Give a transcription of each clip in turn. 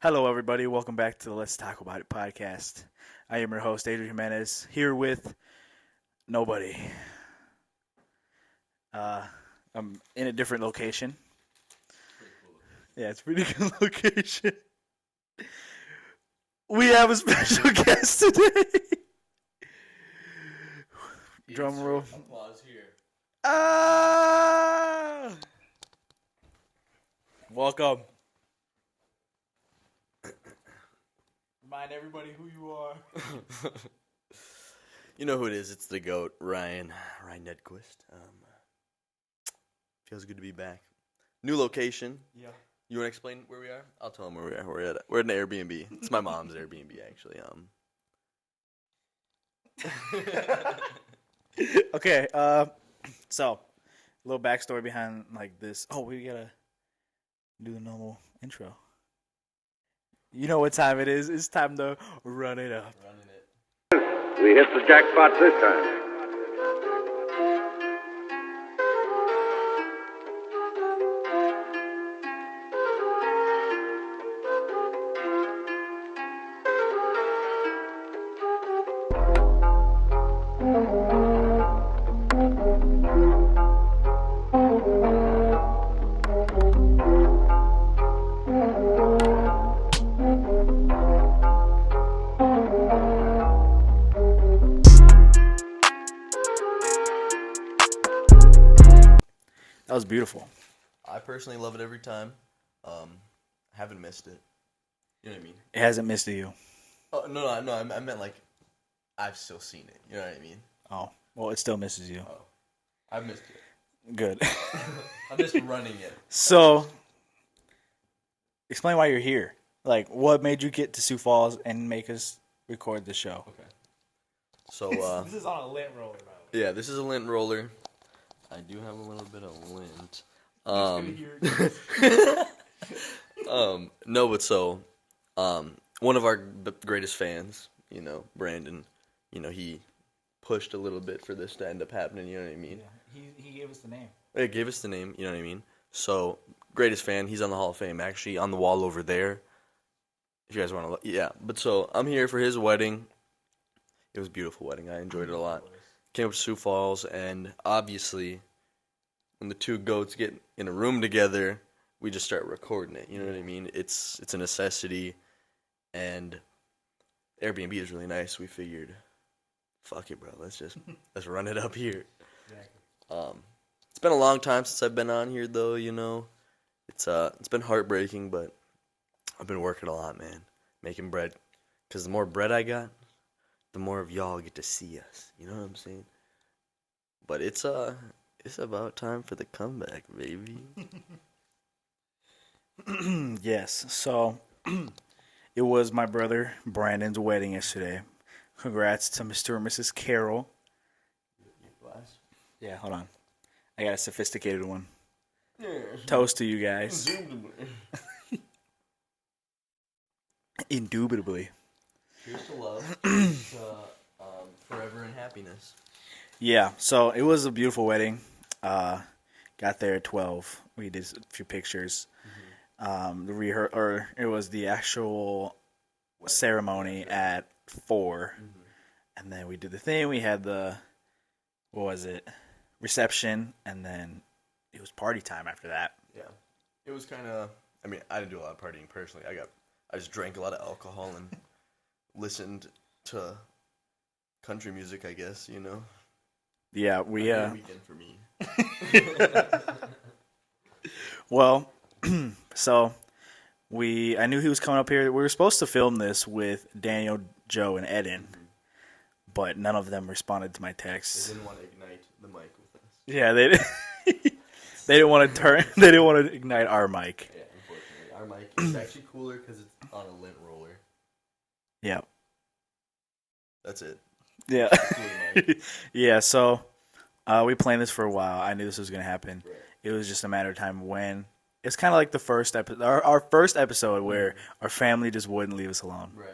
Hello, everybody. Welcome back to the Let's Talk About It podcast. I am your host, Adrian Jimenez, here with nobody. Uh, I'm in a different location. Yeah, it's a pretty good location. We have a special guest today. Drum roll. Applause here. Ah! Welcome. Remind everybody who you are. You know who it is. It's the GOAT, Ryan Nedquist. Feels good to be back. New location. Yeah. You want to explain where we are? I'll tell them where we are. We're at an Airbnb. It's my mom's Airbnb, actually. Okay, so a little backstory behind like this. Oh, we gotta do the normal intro. You know what time it is? It's time to run it up. Running it. We hit the jackpot this time. That was beautiful. I personally love it every time. Haven't missed it. You know what I mean? It hasn't missed you. Oh, no, I meant like I've still seen it. You know what I mean? Oh, well, it still misses you. Oh, I've missed it. Good. I missed running it. So, explain why you're here. Like, what made you get to Sioux Falls and make us record the show? Okay. So, This is on a lint roller, by the yeah, this is a lint roller. I do have a little bit of lint. No, but so, one of our greatest fans, you know, Brandon, you know, he pushed a little bit for this to end up happening, you know what I mean? Yeah, he gave us the name. It gave us the name, you know what I mean? So, greatest fan, he's on the Hall of Fame, actually, on the wall over there. If you guys want to look, yeah. But so, I'm here for his wedding. It was a beautiful wedding. I enjoyed it a lot. Came up to Sioux Falls, and obviously, when the two goats get in a room together, we just start recording it. You know what I mean? It's a necessity, and Airbnb is really nice. We figured, fuck it, bro. Let's run it up here. Exactly. It's been a long time since I've been on here, though. You know, it's been heartbreaking, but I've been working a lot, man, making bread. Cause the more bread I got, the more of y'all get to see us. You know what I'm saying? But it's about time for the comeback, baby. Yes. So, it was my brother Brandon's wedding yesterday. Congrats to Mr. and Mrs. Carroll. Yeah, hold on. I got a sophisticated one. Toast to you guys. Indubitably. Here's to love. Here's to, forever in happiness. Yeah, so it was a beautiful wedding. Got there at 12. We did a few pictures. It was the actual ceremony at 4. And then we did the thing. We had the, what was it? Reception, and then it was party time after that. Yeah. It was kind of, I mean, I didn't do a lot of partying personally. I just drank a lot of alcohol and listened to country music, I guess, you know. Yeah, weekend for me. Well, so I knew he was coming up here. We were supposed to film this with Daniel, Joe, and Eden, but none of them responded to my texts. They didn't want to ignite the mic with us. Yeah, they didn't want to They didn't want to ignite our mic. Yeah, unfortunately, our mic is actually cooler because it's on a lint roller. Yeah. That's it. Yeah. Yeah, so we planned this for a while. I knew this was going to happen. Right. It was just a matter of time when. It's kind of like the first episode, our first episode where our family just wouldn't leave us alone. Right.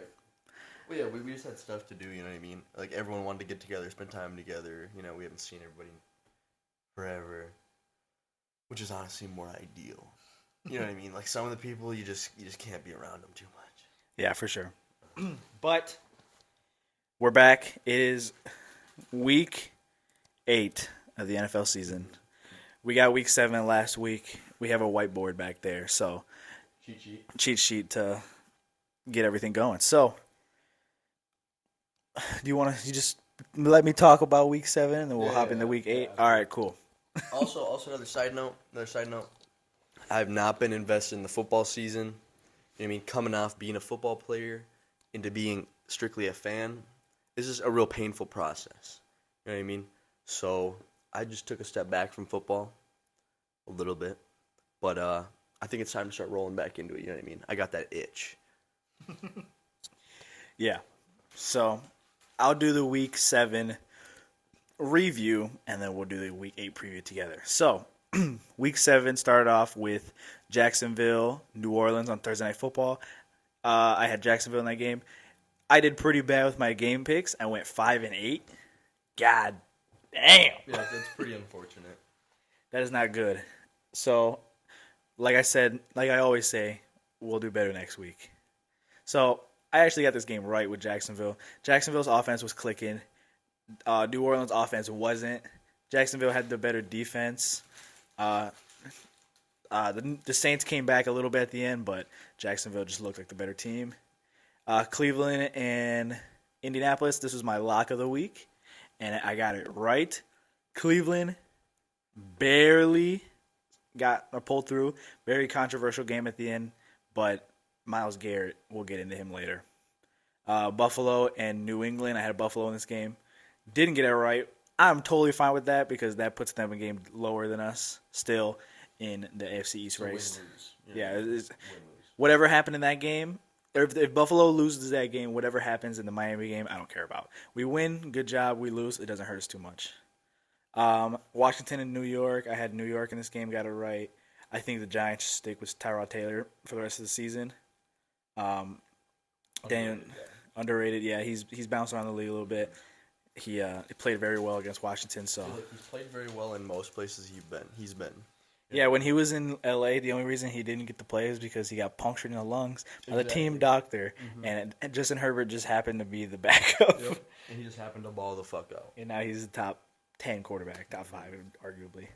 Well, yeah, we just had stuff to do, you know what I mean? Like, everyone wanted to get together, spend time together. You know, we haven't seen everybody forever, which is honestly more ideal. You know what I mean? Like some of the people, you just can't be around them too much. Yeah, for sure. But we're back. It is week 8 of the NFL season. We got week 7 last week. We have a whiteboard back there, so cheat sheet to get everything going. So, do you want to just let me talk about week 7 and then we'll hop into week 8? All right, cool. Also, another side note. I've not been invested in the football season. You know what I mean? Coming off being a football player into being strictly a fan, this is a real painful process. You know what I mean? So I just took a step back from football a little bit. But I think it's time to start rolling back into it. You know what I mean? I got that itch. Yeah. So I'll do the week 7 review, and then we'll do the week 8 preview together. So week 7 started off with Jacksonville, New Orleans on Thursday Night Football. I had Jacksonville in that game. I did pretty bad with my game picks. I went 5-8. God damn. Yeah, that's pretty unfortunate. That is not good. So, like I said, like I always say, we'll do better next week. So, I actually got this game right with Jacksonville. Jacksonville's offense was clicking. New Orleans' offense wasn't. Jacksonville had the better defense. The Saints came back a little bit at the end, but Jacksonville just looked like the better team. Cleveland and Indianapolis, this was my lock of the week, and I got it right. Cleveland barely got a pull through. Very controversial game at the end, but Myles Garrett, we'll get into him later. Buffalo and New England, I had Buffalo in this game. Didn't get it right. I'm totally fine with that because that puts them a game lower than us still in the AFC East race. Win-lose. Whatever happened in that game, if Buffalo loses that game, whatever happens in the Miami game, I don't care about. We win, good job. We lose, it doesn't hurt us too much. Washington and New York, I had New York in this game, got it right. I think the Giants should stick with Tyrod Taylor for the rest of the season. Underrated, yeah. He's bounced around the league a little bit. He played very well against Washington. So he's played very well in most places he's been. Yeah, when he was in LA, the only reason he didn't get to play is because he got punctured in the lungs by the team doctor, and Justin Herbert just happened to be the backup. Yep. And he just happened to ball the fuck out. And now he's the top 10 quarterback, top 5 arguably.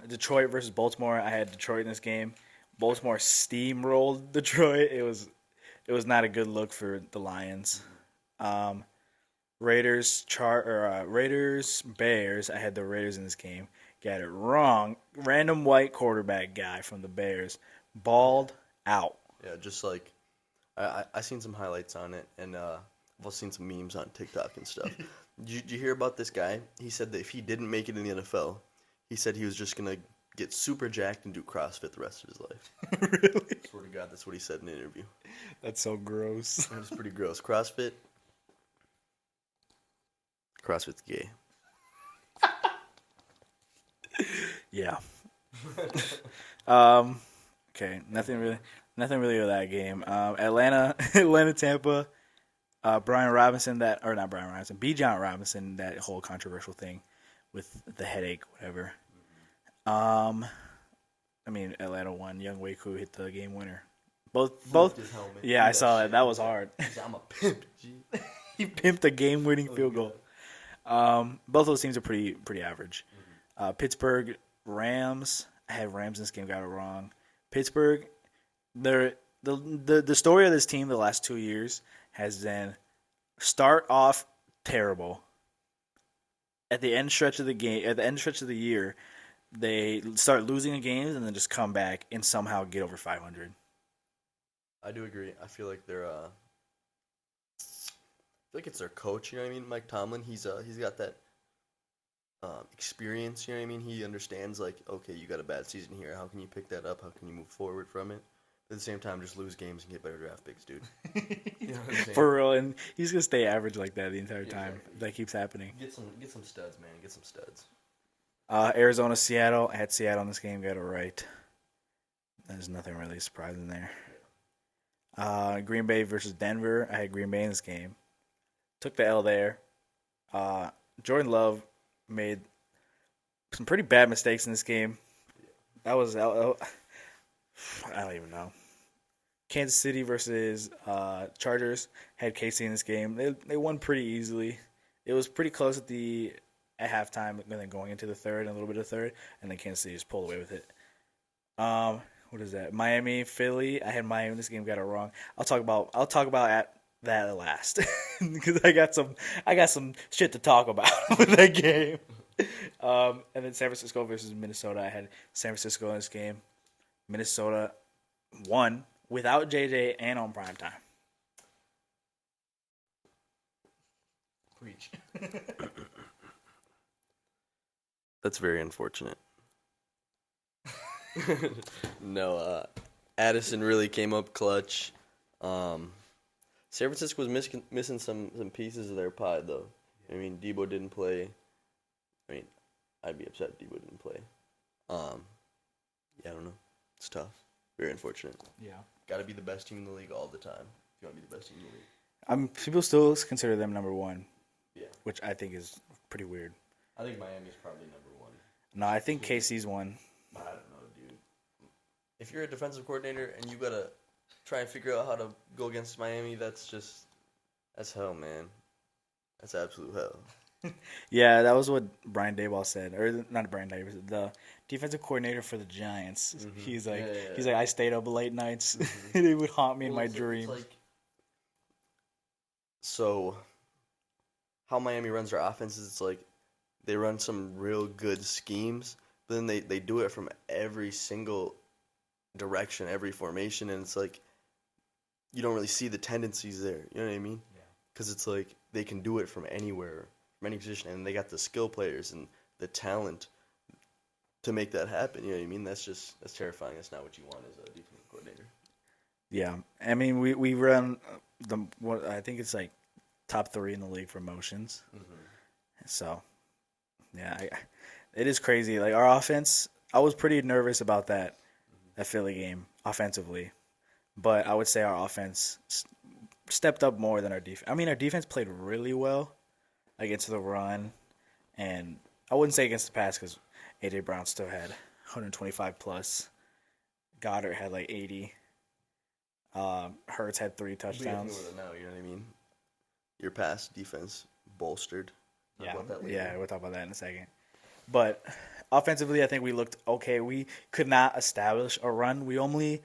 Detroit versus Baltimore. I had Detroit in this game. Baltimore steamrolled Detroit. It was not a good look for the Lions. Raiders, Bears. I had the Raiders in this game. Got it wrong. Random white quarterback guy from the Bears balled out. Yeah, just like I seen some highlights on it, and I've also seen some memes on TikTok and stuff. Did you hear about this guy? He said that if he didn't make it in the NFL, he said he was just gonna get super jacked and do CrossFit the rest of his life. Really? Swear to God, that's what he said in an interview. That's so gross. It's pretty gross. CrossFit's gay. Yeah. Okay. Nothing really with that game. Atlanta, Tampa. Bijan Robinson, that whole controversial thing with the headache, whatever. Atlanta won. Young Waku hit the game winner. Both. His helmet. Yeah, I saw that. That was hard. I'm a pimp, G. He pimped a game-winning field goal. Both those teams are pretty average. Pittsburgh, Rams. I had Rams in this game, got it wrong. Pittsburgh, the story of this team the last 2 years has been start off terrible. At the end stretch of the year, they start losing games and then just come back and somehow get over 500. I do agree. I feel like they're it's their coach, you know what I mean? Mike Tomlin, he's got that experience, you know what I mean? He understands, like, okay, you got a bad season here. How can you pick that up? How can you move forward from it? At the same time, just lose games and get better draft picks, dude. You know what I'm saying? For real, and he's gonna stay average like that the entire time. Exactly. That keeps happening. Get some studs, man. Get some studs. Arizona, Seattle. I had Seattle in this game. Got it right. There's nothing really surprising there. Green Bay versus Denver. I had Green Bay in this game. Took the L there. Jordan Love made some pretty bad mistakes in this game. I don't even know. Kansas City versus Chargers had KC in this game. They won pretty easily. It was pretty close at halftime, and then going into the third and a little bit of third, and then Kansas City just pulled away with it. What is that? Miami, Philly. I had Miami in this game, got it wrong. I'll talk about that at last because I got some shit to talk about with that game. And then San Francisco versus Minnesota. I had San Francisco in this game. Minnesota won without JJ and on prime time. Preach. That's very unfortunate. No, Addison really came up clutch. San Francisco was missing some pieces of their pie, though. I mean, Debo didn't play. I mean, I'd be upset if Debo didn't play. Yeah, I don't know. It's tough. Very unfortunate. Yeah. Got to be the best team in the league all the time if you want to be the best team in the league. People still consider them number one. Yeah. Which I think is pretty weird. I think Miami's probably number one. No, I think KC's one. I don't know, dude. If you're a defensive coordinator and you got to try and figure out how to go against Miami, that's hell, man. That's absolute hell. Yeah, that was what Brian Daboll said, or not Brian Daboll, the defensive coordinator for the Giants. Mm-hmm. He's like, Yeah. I stayed up late nights. Mm-hmm. They would haunt me in my dreams. So, how Miami runs their offense is it's like they run some real good schemes, but then they do it from every single direction, every formation, and it's like you don't really see the tendencies there. You know what I mean? Yeah. Because it's like they can do it from anywhere, from any position, and they got the skill players and the talent to make that happen. You know what I mean? That's terrifying. That's not what you want as a defensive coordinator. Yeah, I mean we run I think it's like top 3 in the league for motions. Mm-hmm. So, yeah, it is crazy. Like our offense, I was pretty nervous about that Philly game offensively, but I would say our offense stepped up more than our defense. I mean, our defense played really well against the run, and I wouldn't say against the pass because A.J. Brown still had 125 plus. Goddard had like 80. Hurts had 3 touchdowns. Now, you know what I mean? Your pass defense bolstered. Yeah, Talk about that later. yeah, we'll talk about that in a second. But offensively, I think we looked okay. We could not establish a run. We only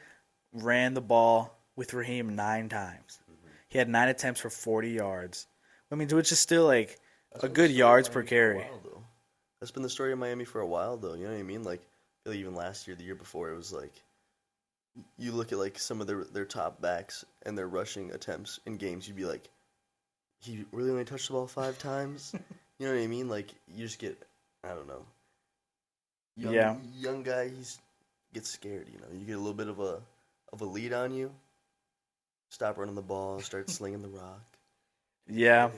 ran the ball with Raheem 9 times. Mm-hmm. He had 9 attempts for 40 yards. I mean, which is still like a good yards per carry. That's been the story of Miami for a while, though. You know what I mean? Like, I feel like even last year, the year before, it was like you look at like some of their top backs and their rushing attempts in games. You'd be like, he really only touched the ball 5 times. You know what I mean? Like you just get, I don't know. Young guy, gets scared. You know, you get a little bit of a lead on you. Stop running the ball, start slinging the rock. Yeah,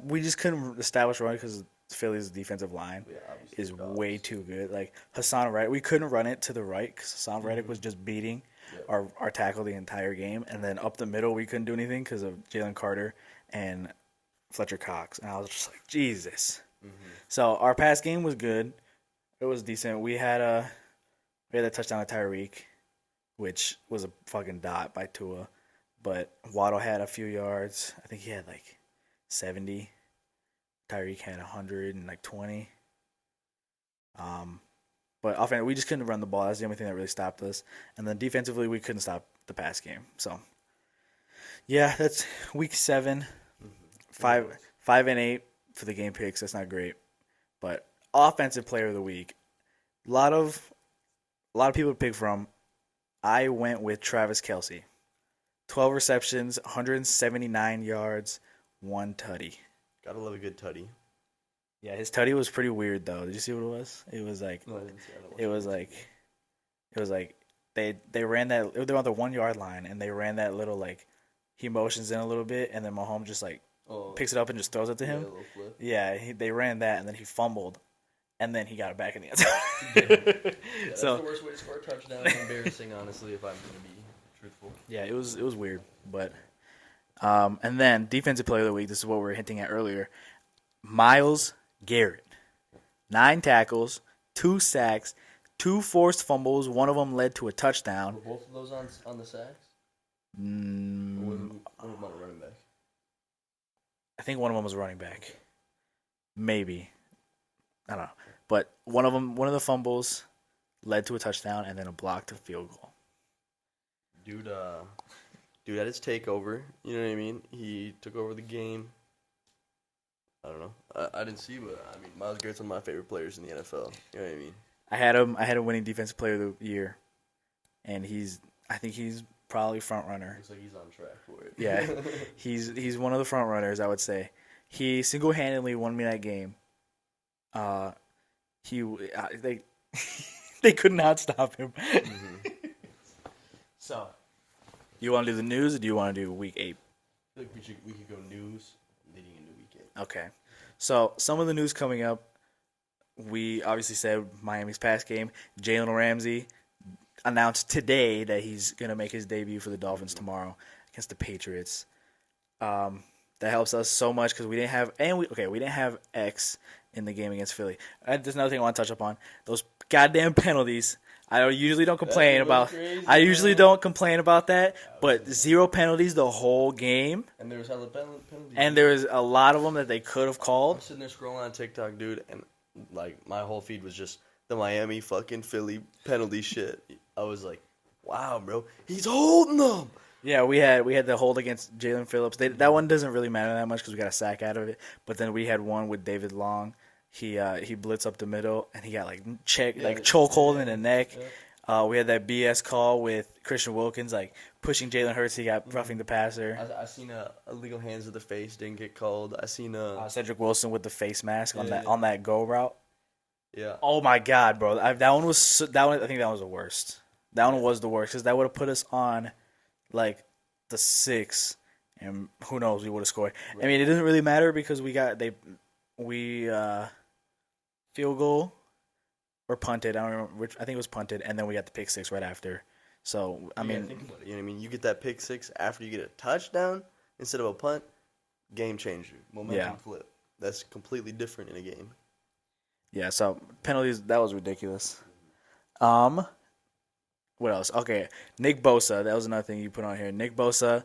we just couldn't establish run because Philly's defensive line is way too good. Like Hassan Reddick, we couldn't run it to the right because Hassan Reddick was just beating our tackle the entire game, and then up the middle we couldn't do anything because of Jalen Carter and Fletcher Cox, and I was just like, Jesus. Mm-hmm. So our pass game was good. It was decent. We had that touchdown to Tyreek, which was a fucking dot by Tua, but Waddle had a few yards. I think he had like 70. Tyreek had 120. But offensively, we just couldn't run the ball. That's the only thing that really stopped us. And then defensively, we couldn't stop the pass game. So, yeah, that's week 7. 5-8 for the game picks. That's not great. But offensive player of the week. A lot of people to pick from. I went with Travis Kelce. 12 receptions, 179 yards, 1 tutty. Gotta love a good tutty. Yeah, his tutty was pretty weird though. Did you see what it was? It was like, No, I didn't see it. it was like they ran that. They were on the 1 yard line and they ran that little like he motions in a little bit and then Mahomes just like picks it up and just throws it to him. A little flip. Yeah, they ran that and then he fumbled, and then he got it back in the end zone. Yeah, that's So the worst way to score a touchdown. It's embarrassing, honestly, if I'm going to be truthful. yeah, it was weird, but and then defensive player of the week. This is what we were hinting at earlier. Myles Garrett, 9 tackles, 2 sacks, 2 forced fumbles. One of them led to a touchdown. Were both of those on the sacks? Mm, Or one of them on a running back? I think one of them was running back. Maybe. I don't know. But one of the fumbles led to a touchdown and then a blocked field goal. Dude had his takeover. You know what I mean? He took over the game. I don't know. I didn't see, but I mean, Myles Garrett's one of my favorite players in the NFL. You know what I mean? I had him winning defensive player of the year, and I think he's probably front runner. Looks like he's on track for it. Yeah, he's one of the front runners, I would say. He single-handedly won me that game. They they could not stop him. Mm-hmm. So, you want to do the news, or do you want to do week 8? I feel like we could go news leading into week 8. Okay. So, some of the news coming up, we obviously said Miami's past game. Jalen Ramsey announced today that he's going to make his debut for the Dolphins tomorrow against the Patriots. That helps us so much because we didn't have X in the game against Philly. There's another thing I want to touch upon. Those goddamn penalties. I usually don't complain about. Crazy, I usually don't complain about that, but 0 penalties the whole game, And there was hella penalties. and there was a lot of them that they could have I'm called. sitting there scrolling on TikTok, dude, and like my whole feed was just the Miami fucking Philly penalty shit. I was like, wow, bro, he's holding them. Yeah, we had the hold against Jalen Phillips. That one doesn't really matter that much because we got a sack out of it. But then we had one with David Long. He blitzed up the middle and he got chokehold in the neck. Yeah. We had that BS call with Christian Wilkins pushing Jalen Hurts. He got roughing the passer. I seen illegal hands to the face didn't get called. I seen Cedric Wilson with the face mask on Yeah. that go route. yeah. Oh my God, bro! I think that one was the worst. That one was the worst because that would have put us on the 6, and who knows, we would have scored. Right. I mean, it doesn't really matter because we field goal or punted. I don't remember which. I think it was punted, and then we got the pick 6 right after. So I mean, think about it. You know what I mean? You get that pick 6 after you get a touchdown instead of a punt. Game changer, momentum flip. That's completely different in a game. yeah. So penalties, that was ridiculous. What else? Okay, Nick Bosa. That was another thing you put on here. Nick Bosa.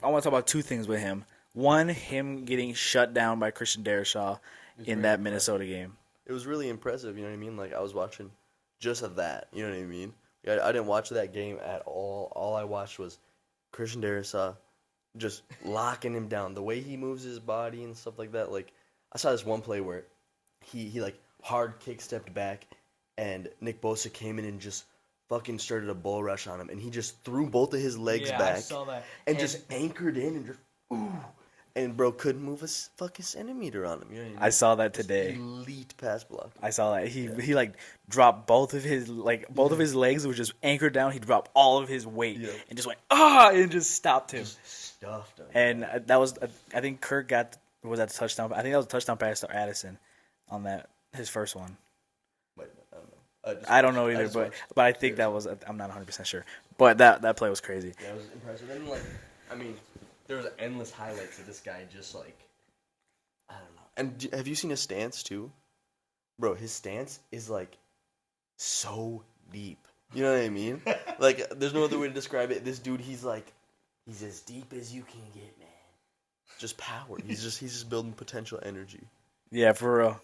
I want to talk about 2 things with him. One, him getting shut down by Christian Darrisaw in that Minnesota game. It was really impressive. You know what I mean? Like I was watching just of that. You know what I mean? I didn't watch that game at all. All I watched was Christian Darrisaw just locking him down. The way he moves his body and stuff like that. Like I saw this one play where he hard kick stepped back, and Nick Bosa came in and just fucking started a bull rush on him, and he just threw both of his legs back. I saw that. And just anchored in and just ooh. And bro couldn't move a fucking centimeter on him. You know what I mean? I saw that today. Elite pass block. I saw that. He dropped both of his of his legs was just anchored down. He dropped all of his weight and just went and just stopped him. Just stuffed him. And that was I think Kirk was that the touchdown. I think that was a touchdown pass to Addison on that his first one. Wait, I don't know. I don't know either, but I think that was I'm not 100% sure. But that play was crazy. Yeah, it was impressive. And there was endless highlights of this guy just I don't know. And have you seen his stance too? Bro, his stance is so deep. You know what I mean? There's no other way to describe it. This dude, he's as deep as you can get, man. Just power. He's just building potential energy. Yeah, for real.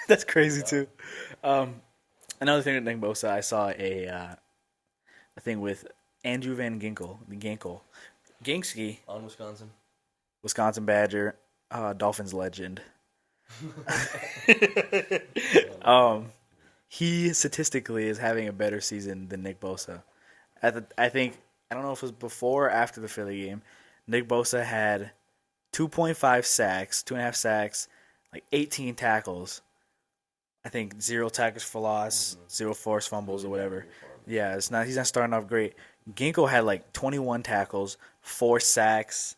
That's crazy too. Another thing with Nick Bosa, I saw a thing with Andrew Van Ginkel, Ginkski, On Wisconsin. Wisconsin Badger, Dolphins legend. He statistically is having a better season than Nick Bosa. I don't know if it was before or after the Philly game. Nick Bosa had 2.5 sacks, 2.5 sacks, 18 tackles. I think 0 tackles for loss, 0 forced fumbles or whatever. Yeah, he's not starting off great. Ginkle had 21 tackles, 4 sacks.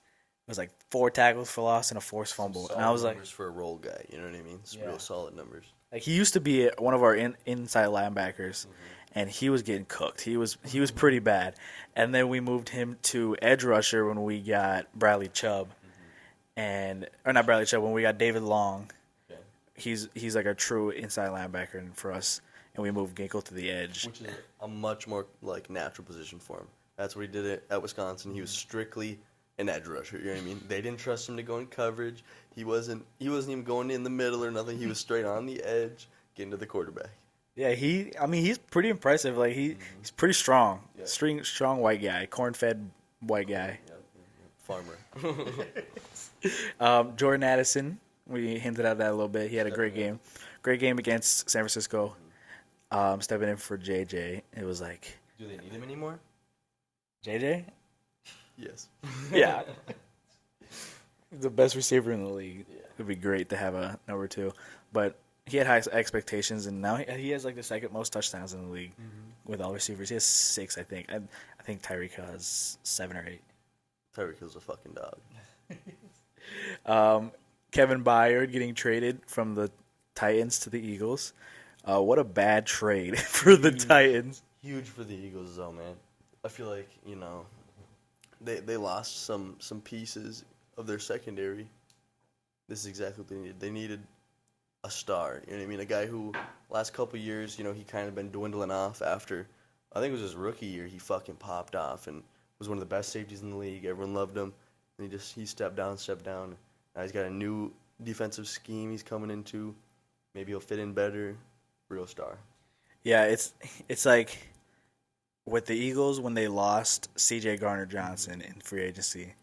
It was 4 tackles for loss and a forced fumble. Solid and I was numbers for a role guy, you know what I mean? It's real solid numbers. he used to be one of our inside linebackers, and he was getting cooked. He was pretty bad. And then we moved him to edge rusher when we got Bradley Chubb, or not Bradley Chubb, when we got David Long. Okay. He's a true inside linebacker for us. and we moved Ginkle to the edge. Which is a much more like natural position for him. That's where he did it at Wisconsin. He was strictly an edge rusher. You know what I mean? They didn't trust him to go in coverage. He wasn't even going in the middle or nothing. He was straight on the edge, getting to the quarterback. Yeah, he's pretty impressive. Like he's pretty strong. Yeah. Strong white guy, corn-fed white guy. Farmer. Jordan Addison, we hinted at that a little bit. He had a great game. Great game against San Francisco. Stepping in for JJ. It was like, Do they need him anymore? JJ? Yes. Yeah. The best receiver in the league. Yeah. It would be great to have a number 2. But he had high expectations, and now he has like the second most touchdowns in the league with all receivers. He has 6, I think. I think Tyreek has 7 or 8. Tyreek Hill's a fucking dog. Kevin Byard getting traded from the Titans to the Eagles. What a bad trade for the Titans. Huge for the Eagles, though, man. I feel like, they lost some pieces of their secondary. This is exactly what they needed. They needed a star. You know what I mean? A guy who, last couple years, he kind of been dwindling off after, I think it was his rookie year, he fucking popped off and was one of the best safeties in the league. Everyone loved him. And he stepped down. Now he's got a new defensive scheme he's coming into. Maybe he'll fit in better. Real star. Yeah, it's like with the Eagles when they lost C.J. Gardner-Johnson in free agency,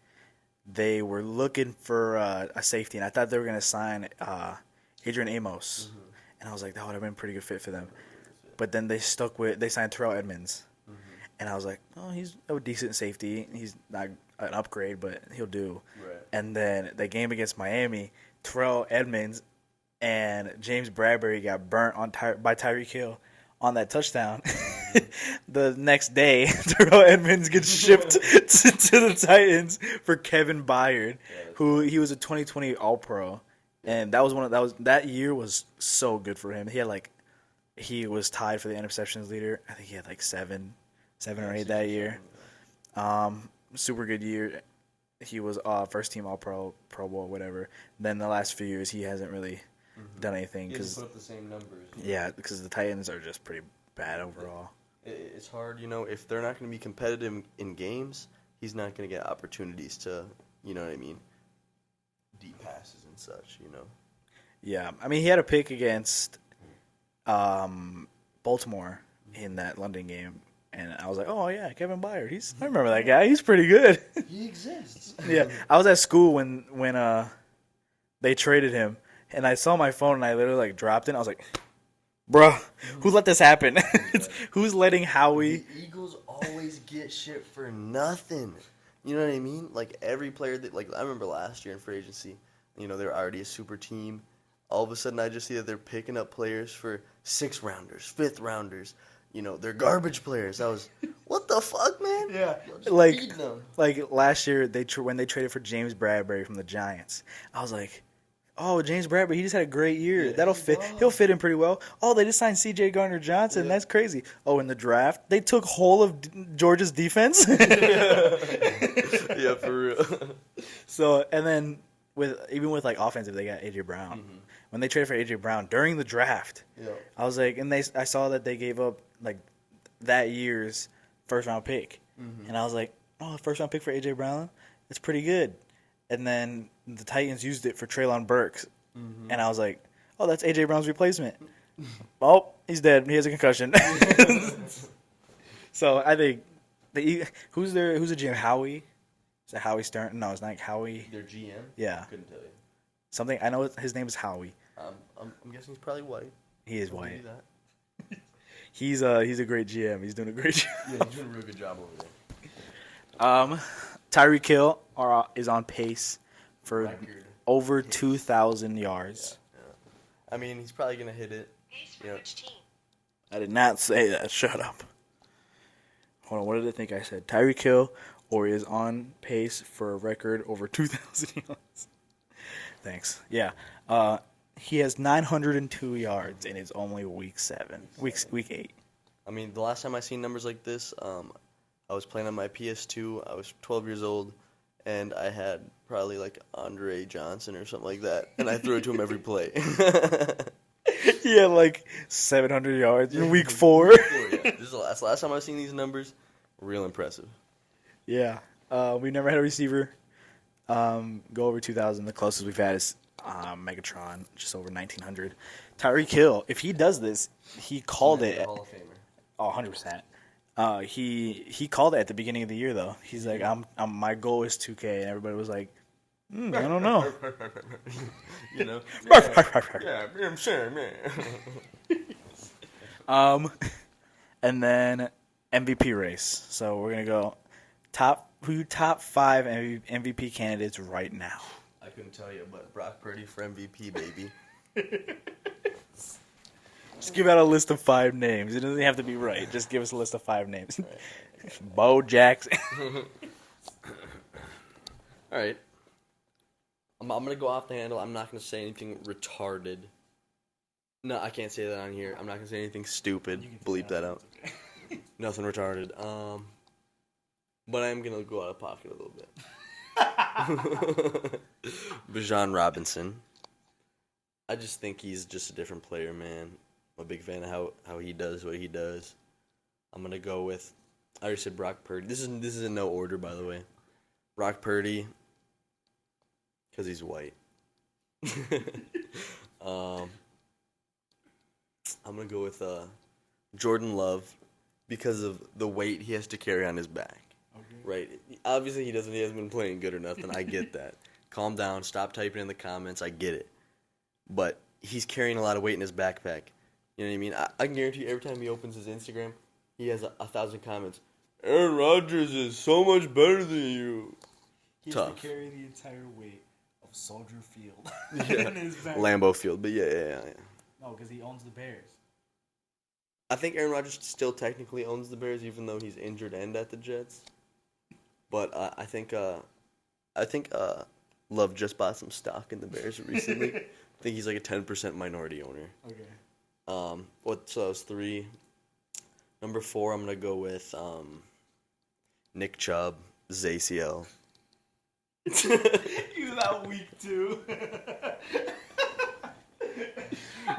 they were looking for a safety, and I thought they were going to sign Adrian Amos. And I was like, that would have been a pretty good fit for them. But then they signed Terrell Edmonds. And I was like, oh, he's a decent safety. He's not an upgrade, but he'll do. Right. And then the game against Miami, Terrell Edmonds and James Bradbury got burnt by Tyreek Hill on that touchdown. The next day, Terrell Edmonds gets shipped to the Titans for Kevin Byard, who he was a 2020 All-Pro. And that year was so good for him. He was tied for the interceptions leader. I think he had like 7 or 8 that year. Super good year. He was first team All-Pro, Pro Bowl, whatever. Then the last few years, he hasn't really done anything. He hasn't put up the same numbers. Yeah, because the Titans are just pretty bad overall. It's hard, if they're not going to be competitive in games, he's not going to get opportunities to, you know what I mean, deep passes and such, Yeah, I mean, he had a pick against Baltimore in that London game. And I was like, oh, yeah, Kevin Byard. I remember that guy. He's pretty good. He exists. Yeah, I was at school when they traded him, and I saw my phone, and I literally, dropped it. I was like, bruh, who let this happen? Who's letting Howie? The Eagles always get shit for nothing. You know what I mean? Like, every player that, I remember last year in free agency, they were already a super team. All of a sudden, I just see that they're picking up players for 6th rounders, 5th rounders. They're garbage players. I was, what the fuck, man? Yeah, like last year when they traded for James Bradbury from the Giants, I was like, oh, James Bradbury, he just had a great year. Yeah, That'll fit. He'll fit in pretty well. Oh, they just signed C.J. Gardner-Johnson. Yeah. That's crazy. Oh, in the draft, they took whole of Georgia's defense. Yeah, for real. So, and then even with offensive, they got A.J. Brown. When they traded for A.J. Brown during the draft, I was like, and I saw that they gave up that year's first-round pick. And I was like, oh, the first-round pick for A.J. Brown? It's pretty good. And then the Titans used it for Treylon Burks. And I was like, oh, that's A.J. Brown's replacement. Oh, he's dead. He has a concussion. So I think who's the GM? Howie? Is it Howie Stern? No, it's not Howie. Their GM? Yeah. Couldn't tell you. Something. I know his name is Howie. I'm guessing he's probably white. He is white. He's a great GM. He's doing a great job. Yeah, he's doing a real good job over there. Tyreek Hill is on pace for Record. over 2,000 yards. Yeah. I mean, he's probably gonna hit it. I did not say that. Shut up. Hold on. What did I think I said? Tyreek Hill is on pace for a record over 2,000 yards. Thanks. Yeah. He has 902 yards and it's only week 8. I mean, the last time I seen numbers like this, I was playing on my PS2. I was 12 years old, and I had probably Andre Johnson or something like that, and I threw it to him every play. He had like 700 yards in week 4. Yeah. This is the last time I've seen these numbers. Real impressive. Yeah. We've never had a receiver go over 2,000. The closest we've had is Megatron, just over 1,900. Tyreek Hill, if he does this, he called it. Hall of Famer. Oh, 100%. He called it at the beginning of the year, though. He's like, my goal is 2K, and everybody was like, I don't know. You know? Yeah, I'm sure, man. And then MVP race. So we're gonna go top 5 MVP candidates right now. I couldn't tell you, but Brock Purdy for MVP, baby. Just give out a list of 5 names. It doesn't have to be right. Just give us a list of 5 names. Right. Bo Jackson. All right. I'm going to go off the handle. I'm not going to say anything retarded. No, I can't say that on here. I'm not going to say anything stupid. Bleep that out. Nothing retarded. But I am going to go out of pocket a little bit. Bijan Robinson. I just think he's just a different player, man. I'm a big fan of how he does what he does. I'm going to go with, I already said Brock Purdy. This is in no order, by the way. Brock Purdy, because he's white. I'm going to go with Jordan Love because of the weight he has to carry on his back. Okay. Right? Obviously, he hasn't been playing good or nothing. I get that. Calm down. Stop typing in the comments. I get it. But he's carrying a lot of weight in his backpack. You know what I mean? I can guarantee you every time he opens his Instagram, he has 1,000 comments. Aaron Rodgers is so much better than you. He has to carry the entire weight of Soldier Field in his back. Lambeau Field, but yeah. No, because he owns the Bears. I think Aaron Rodgers still technically owns the Bears, even though he's injured and at the Jets. But I think Love just bought some stock in the Bears recently. I think he's like a 10% minority owner. Okay. So that was 3. Number 4, I'm gonna go with Nick Chubb, ZACL. He was out week 2.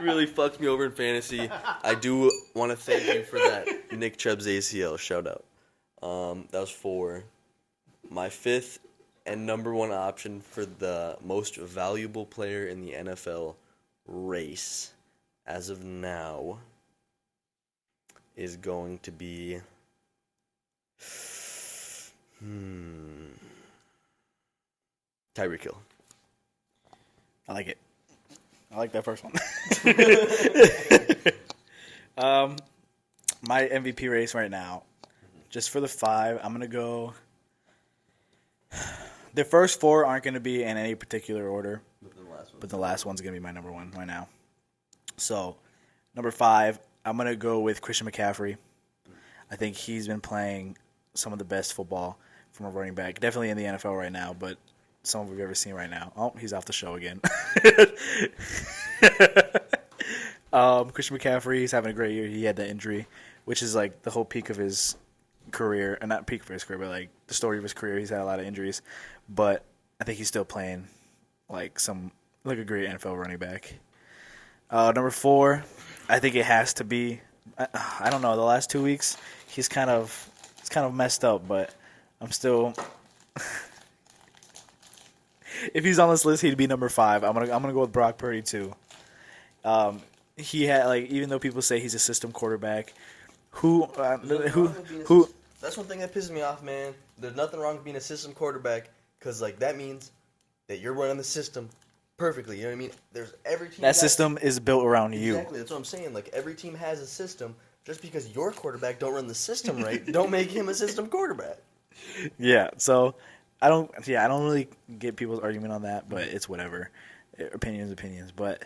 Really fucked me over in fantasy. I do want to thank you for that Nick Chubb's ACL shout out. That was 4. My 5th and number 1 option for the most valuable player in the NFL race as of now is going to be Tyreek Hill. I like it. I like that first one. My MVP race right now, just for the 5, I'm going to go. The first 4 aren't going to be in any particular order, but the last one's going to be my number 1 right now. So, number 5, I'm going to go with Christian McCaffrey. I think he's been playing some of the best football from a running back. Definitely in the NFL right now, but some we've ever seen right now. Oh, he's off the show again. Christian McCaffrey, he's having a great year. He had that injury, which is like the whole peak of his career. And not peak of his career, but like the story of his career. He's had a lot of injuries. But I think he's still playing like a great NFL running back. Number 4, I think it has to be, I don't know, the last 2 weeks, he's kind of messed up, but I'm still, if he's on this list, he'd be number 5. I'm gonna go with Brock Purdy too. He had, like, even though people say he's a system quarterback, who that's one thing that pisses me off, man. There's nothing wrong with being a system quarterback, because like that means that you're running the system perfectly. You know what I mean? There's every team. That system is built around you. Exactly. That's what I'm saying. Like every team has a system. Just because your quarterback don't run the system right, don't make him a system quarterback. Yeah. So I don't really get people's argument on that, but it's whatever. Opinions. But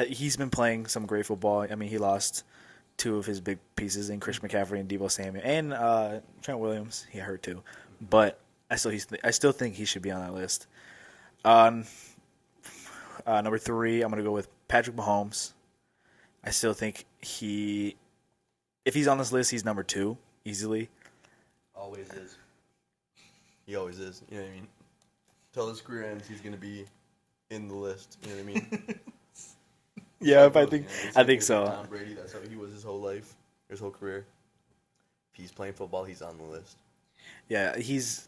he's been playing some great football. I mean, he lost 2 of his big pieces in Christian McCaffrey and Deebo Samuel, and Trent Williams. He hurt too, but I still think he should be on that list. Number 3, I'm gonna go with Patrick Mahomes. I still think if he's on this list, he's number 2 easily. Always is. He always is. You know what I mean? Till his career ends, he's gonna be in the list. You know what I mean? Yeah, It's I like think so. Tom Brady, that's how he was his whole life, his whole career. If he's playing football, he's on the list. Yeah, he's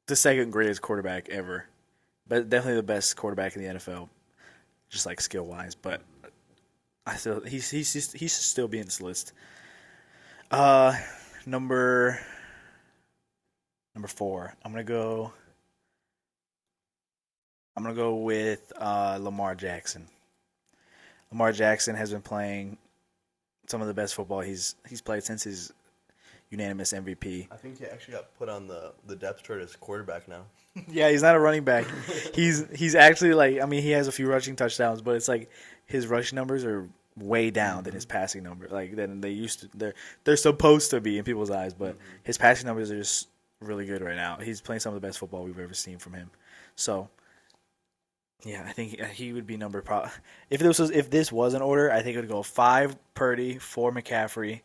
the second greatest quarterback ever, but definitely the best quarterback in the NFL, just like skill wise. But I still he should still be in this list. Number 4. I'm gonna go with Lamar Jackson. Lamar Jackson has been playing some of the best football he's played since his unanimous MVP. I think he actually got put on the depth chart as quarterback now. Yeah, he's not a running back. He's actually like, I mean, he has a few rushing touchdowns, but it's like his rushing numbers are way down than his passing number. Like than they used to. They're supposed to be in people's eyes, but his passing numbers are just really good right now. He's playing some of the best football we've ever seen from him. So, yeah, I think he would be number. If this was an order, I think it would go 5 Purdy, 4 McCaffrey,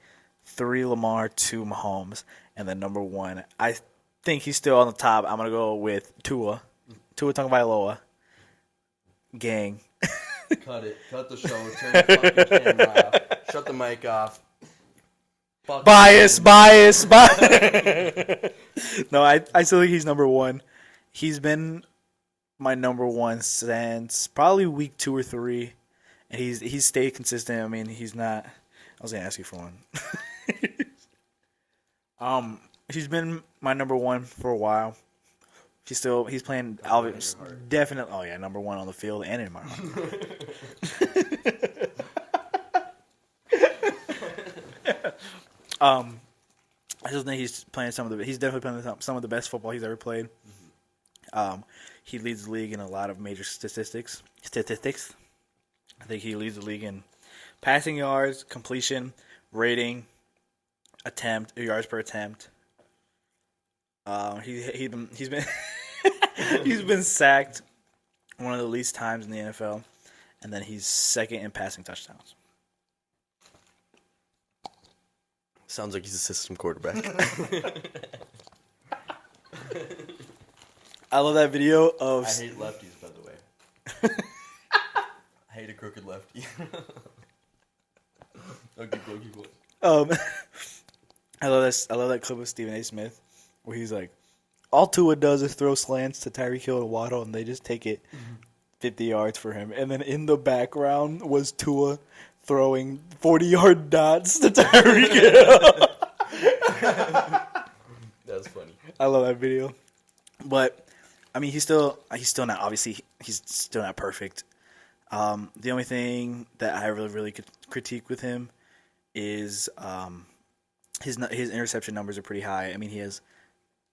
3 Lamar, 2 Mahomes, and then number 1. I think he's still on the top. I'm gonna go with Tua Tagovailoa. Gang. Cut it. Cut the show. Turn the fucking camera off. Shut the mic off. Bias. No, I still think he's number 1. He's been my number 1 since probably week 2 or 3, and he's stayed consistent. I mean, he's not. I was gonna ask you for one. He's been my number 1 for a while. He's playing Alvin. Definitely. Oh yeah, number 1 on the field and in my heart. I just think he's definitely playing some of the best football he's ever played. He leads the league in a lot of major statistics. I think he leads the league in passing yards, completion, rating, yards per attempt. He's been he's been sacked one of the least times in the NFL, and then he's second in passing touchdowns. Sounds like he's a system quarterback. I love that video of. I hate lefties, by the way. I hate a crooked lefty. Keep going. I love this. I love that clip of Stephen A. Smith where he's like, all Tua does is throw slants to Tyreek Hill and Waddle, and they just take it 50 yards for him. And then in the background was Tua throwing 40-yard dots to Tyreek Hill. That's funny. I love that video. But I mean, he's still not, obviously he's still not perfect. The only thing that I really could critique with him is his interception numbers are pretty high. I mean, he has,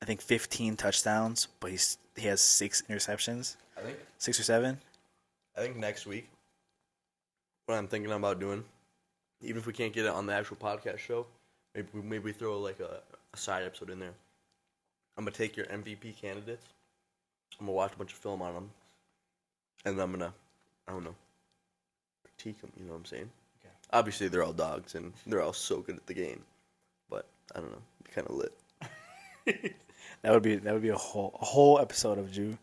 I think, 15 touchdowns, but he has 6 interceptions. I think 6 or 7. I think next week, what I'm thinking about doing, even if we can't get it on the actual podcast show, maybe we throw like a side episode in there. I'm gonna take your MVP candidates. I'm gonna watch a bunch of film on them, and I'm gonna, I don't know, critique them. You know what I'm saying? Okay. Obviously, they're all dogs, and they're all so good at the game. But I don't know, it'd be kind of lit. That would be a whole episode of you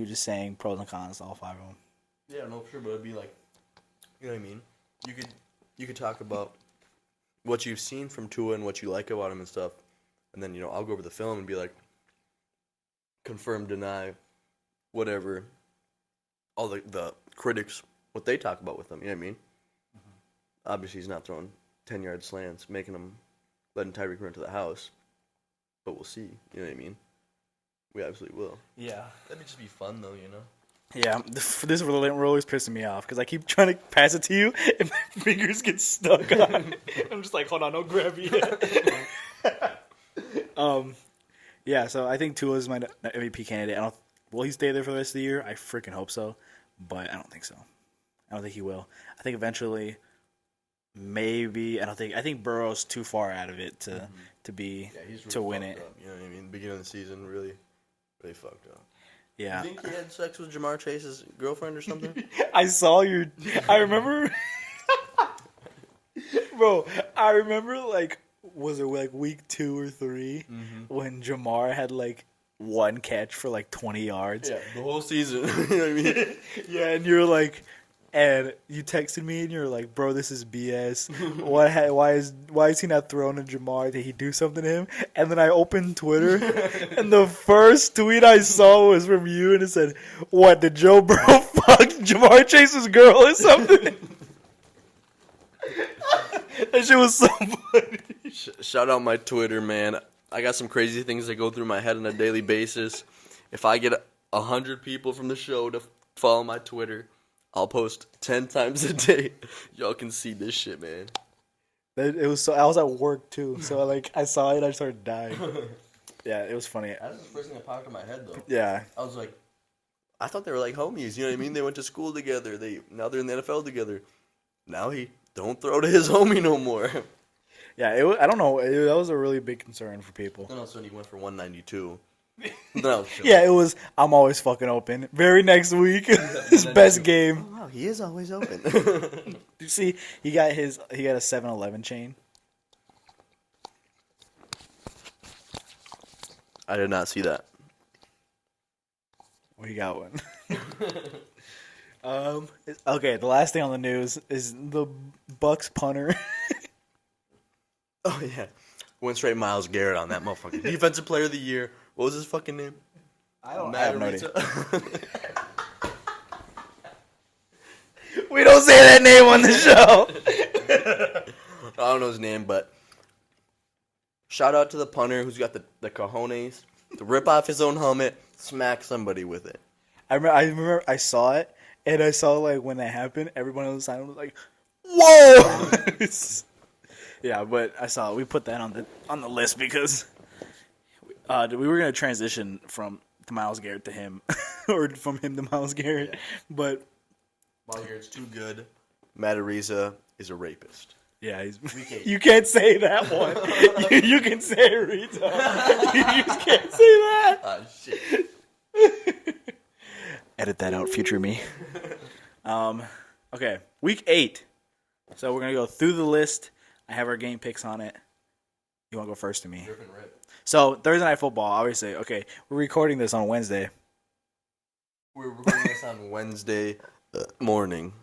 just saying pros and cons to all 5 of them. Yeah, no, for sure, but it'd be like, you know what I mean? You could talk about what you've seen from Tua and what you like about him and stuff, and then I'll go over the film and be like, confirm, deny, whatever. All the critics, what they talk about with him. You know what I mean? Mm-hmm. Obviously, he's not throwing 10-yard slants, letting Tyreek run to the house, but we'll see. You know what I mean? We absolutely will. Yeah. That'd just be fun, though. Yeah, this roller's pissing me off because I keep trying to pass it to you and my fingers get stuck on it. I'm just like, hold on, don't grab me yet. Yeah, so I think Tua is my MVP candidate. Will he stay there for the rest of the year? I freaking hope so, but I don't think so. I don't think he will. I think eventually, maybe. I think Burrow's too far out of it to win it. Up, you know what I mean? Beginning of the season, really fucked up. Yeah. You think he had sex with Jamar Chase's girlfriend or something? I remember. Bro, I remember, was it week 2 or 3 when Jamar had, one catch for like 20 yards. Yeah, the whole season. You know what I mean? Yeah, and you're like, and you texted me and you're like, bro, this is BS. Why is he not throwing to Jamar? Did he do something to him? And then I opened Twitter, and the first tweet I saw was from you, and it said, "What, did Joe Burrow fuck Jamar Chase's girl or something?" That shit was so funny. Shout out my Twitter, man. I got some crazy things that go through my head on a daily basis. If I get 100 people from the show to follow my Twitter, I'll post 10 times a day. Y'all can see this shit, man. It was so. I was at work too, so like I saw it, I started dying. Yeah, it was funny. That was the first thing that popped in my head, though. Yeah, I was like, I thought they were like homies. You know what I mean? They went to school together. Now they're in the NFL together. Now he don't throw to his homie no more. yeah. I don't know. That was a really big concern for people. And also, he went for 192. No, Yeah, it was. I'm always fucking open. Very next week, his best game. Oh, wow, he is always open. Did you see? He got a 7-Eleven chain. I did not see that. Well, he got one. Okay, the last thing on the news is the Bucks punter. Oh, yeah. Went straight Myles Garrett on that motherfucker. Defensive Player of the Year. What was his fucking name? I have no idea. Matarrita. We don't say that name on the show. I don't know his name, but shout out to the punter who's got the cojones to rip off his own helmet, smack somebody with it. I remember I saw it, and I saw like when that happened, everyone on the side was like, "Whoa!" Yeah, but I saw it. We put that on the list because we were gonna transition from Myles Garrett to him, or from him to Myles Garrett, but Myles Garrett's too good. Matarrita is a rapist. yeah, you can't say that one. you can say Rita. You can't say that. Ah, shit. Edit that out, future me. Okay, week 8. So we're gonna go through the list. I have our game picks on it. You want to go first to me? Rip and rip. So Thursday Night Football, obviously. Okay, we're recording this on Wednesday We're recording this on Wednesday morning.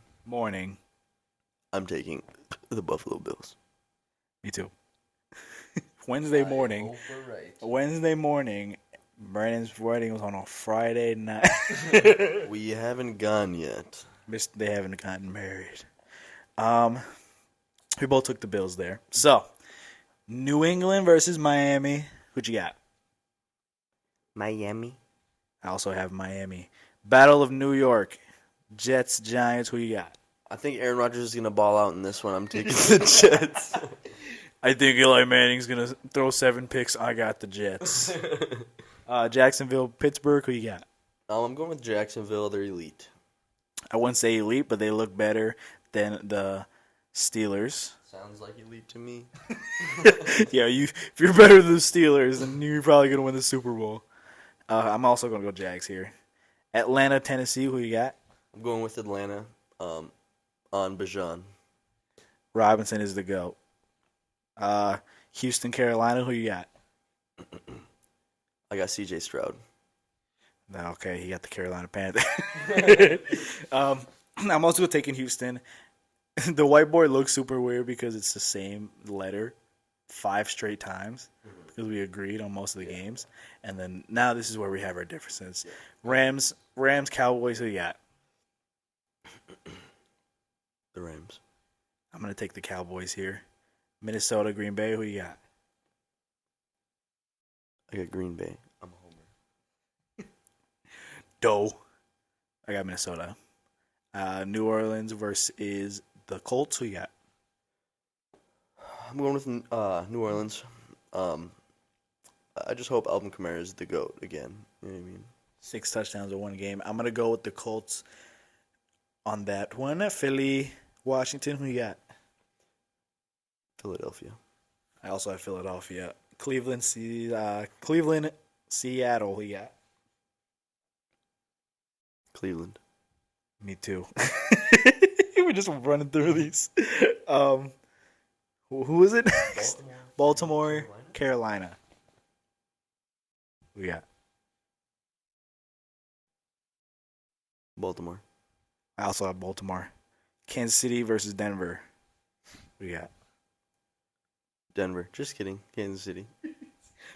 I'm taking the Buffalo Bills. Me too. Wednesday morning. Brandon's wedding was on a Friday night. We haven't gone yet. They haven't gotten married. We both took the Bills there. So, New England versus Miami. Who'd you got? Miami. I also have Miami. Battle of New York. Jets, Giants. Who you got? I think Aaron Rodgers is going to ball out in this one. I'm taking the Jets. I think Eli Manning's going to throw 7 picks. I got the Jets. Jacksonville, Pittsburgh. Who you got? I'm going with Jacksonville. They're elite. I wouldn't say elite, but they look better than the Steelers. Sounds like elite to me. Yeah, if you're better than the Steelers, then you're probably going to win the Super Bowl. I'm also going to go Jags here. Atlanta, Tennessee. Who you got? I'm going with Atlanta on Bijan. Robinson is the GOAT. Houston, Carolina. Who you got? I got C.J. Stroud. Okay, he got the Carolina Panthers. I'm also taking Houston. The whiteboard looks super weird because it's the same letter 5 straight times because we agreed on most of the games. And then now this is where we have our differences. Rams, Cowboys. Who you got? The Rams. I'm going to take the Cowboys here. Minnesota, Green Bay. Who you got? I got Green Bay. I'm a homer. Doe. I got Minnesota. New Orleans versus the Colts. Who you got? I'm going with New Orleans. I just hope Alvin Kamara is the GOAT again. You know what I mean? 6 touchdowns in one game. I'm going to go with the Colts on that one. Philly, Washington. Who you got? Philadelphia. I also have Philadelphia. Cleveland, Seattle. Who you got? Cleveland. Me too. We're just running through these. Who is it next? Baltimore, Carolina. Who you got? Baltimore. I also have Baltimore. Kansas City versus Denver. What do you got? Denver. Just kidding. Kansas City.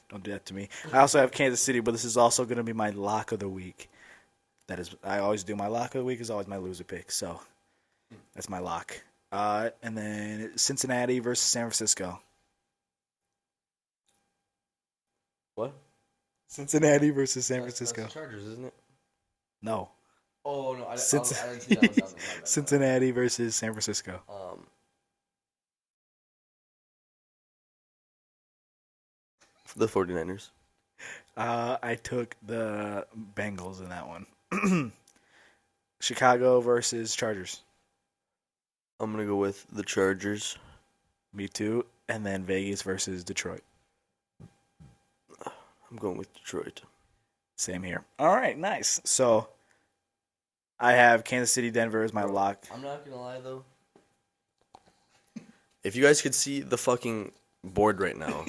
Don't do that to me. I also have Kansas City, but this is also going to be my lock of the week. That is, I always do. My lock of the week is always my loser pick, so that's my lock. And then Cincinnati versus San Francisco. What? Cincinnati versus San Francisco. That's the Chargers, isn't it? No. Oh, no. I didn't see that one down there. Cincinnati versus San Francisco. The 49ers. I took the Bengals in that one. Chicago versus Chargers. I'm going to go with the Chargers. Me too. And then Vegas versus Detroit. I'm going with Detroit. Same here. All right, nice. So I have Kansas City, Denver as my lock. I'm not going to lie, though. If you guys could see the fucking board right now.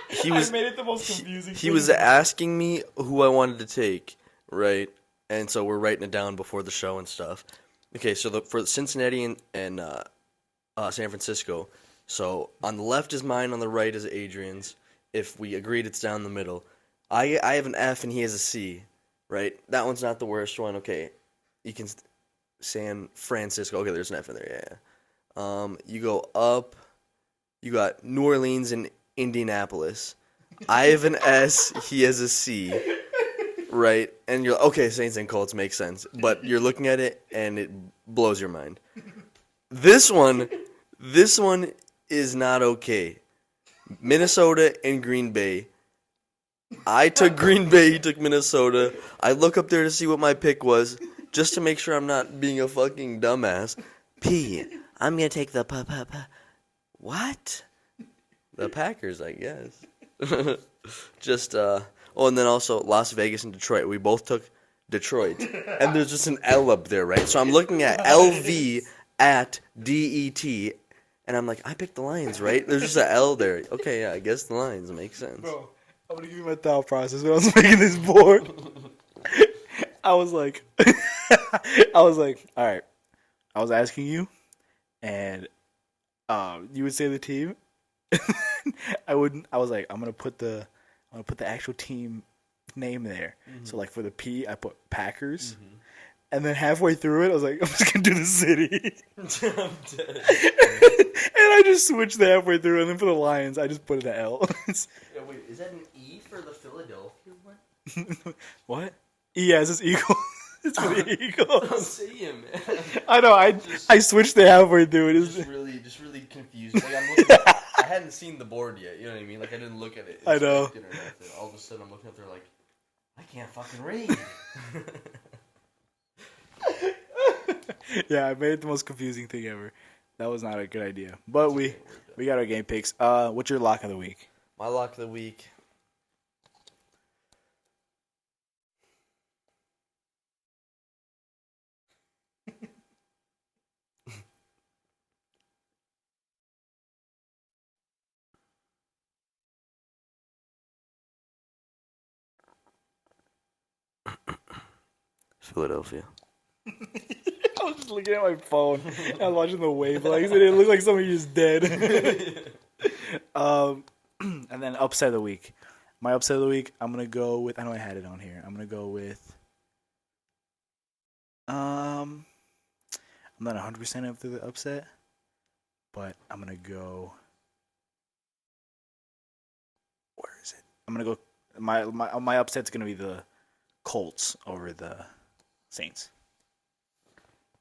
I made it the most confusing. He was asking me who I wanted to take, right? And so we're writing it down before the show and stuff. Okay, so for Cincinnati and San Francisco. So on the left is mine, on the right is Adrian's. If we agreed, it's down the middle. I have an F and he has a C, right? That one's not the worst one. Okay, you can San Francisco. Okay, there's an F in there. Yeah. You go up. You got New Orleans and Indianapolis. I have an S. He has a C. Right? And you're okay, Saints and Colts makes sense. But you're looking at it and it blows your mind. This one is not okay. Minnesota and Green Bay. I took Green Bay, he took Minnesota. I look up there to see what my pick was, just to make sure I'm not being a fucking dumbass. I'm gonna take the what? The Packers, I guess. And then also Las Vegas and Detroit. We both took Detroit. And there's just an L up there, right? So I'm looking at LV at DET, and I'm like, I picked the Lions, right? There's just an L there. Okay, yeah, I guess the Lions make sense. Bro, I'm going to give you my thought process when I was making this board. I was like, all right. I was asking you, and you would say the team. I wouldn't. I was like, I'm gonna put the actual team name there. Mm-hmm. So like for the P, I put Packers, mm-hmm. And then halfway through it, I was like, I'm just gonna do the city. I'm dead. And I just switched the halfway through, and then for the Lions, I just put an L. Yeah, wait, is that an E for the Philadelphia one? What? Yeah, it's just Eagle. It's for the Eagles. I'm saying, man. I know. I switched it halfway through. It is just really confused. Like I'm looking. I hadn't seen the board yet. You know what I mean? Like I didn't look at it. I know. All of a sudden, I'm looking up there like, I can't fucking read. Yeah, I made it the most confusing thing ever. That was not a good idea. But we got our game picks. What's your lock of the week? My lock of the week. Philadelphia. I was just looking at my phone. I was watching the wavelengths, and it looked like somebody just dead. And then upset of the week. My upset of the week, I'm gonna go with. I know I had it on here. I'm gonna go with. I'm not 100% up to the upset, but I'm gonna go. Where is it? I'm gonna go. My upset's gonna be the Colts over the Saints.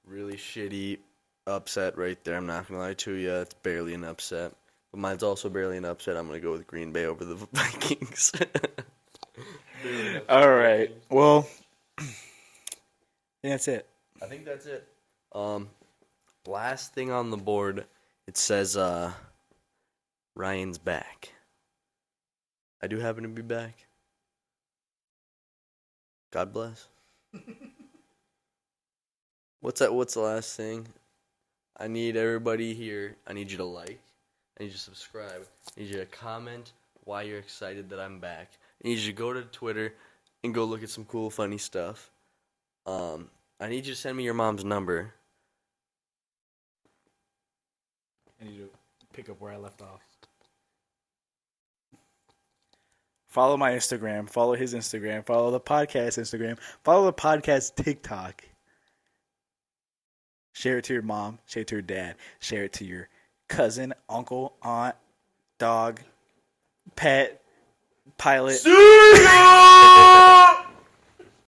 Really shitty upset right there. I'm not going to lie to you. It's barely an upset. But mine's also barely an upset. I'm going to go with Green Bay over the Vikings. All right. Well, that's it. I think that's it. Last thing on the board, it says Ryan's back. I do happen to be back. God bless. What's the last thing? I need everybody here. I need you to like. I need you to subscribe. I need you to comment why you're excited that I'm back. I need you to go to Twitter and go look at some cool, funny stuff. I need you to send me your mom's number. I need to pick up where I left off. Follow my Instagram. Follow his Instagram. Follow the podcast Instagram. Follow the podcast TikTok. Share it to your mom. Share it to your dad. Share it to your cousin, uncle, aunt, dog, pet, pilot.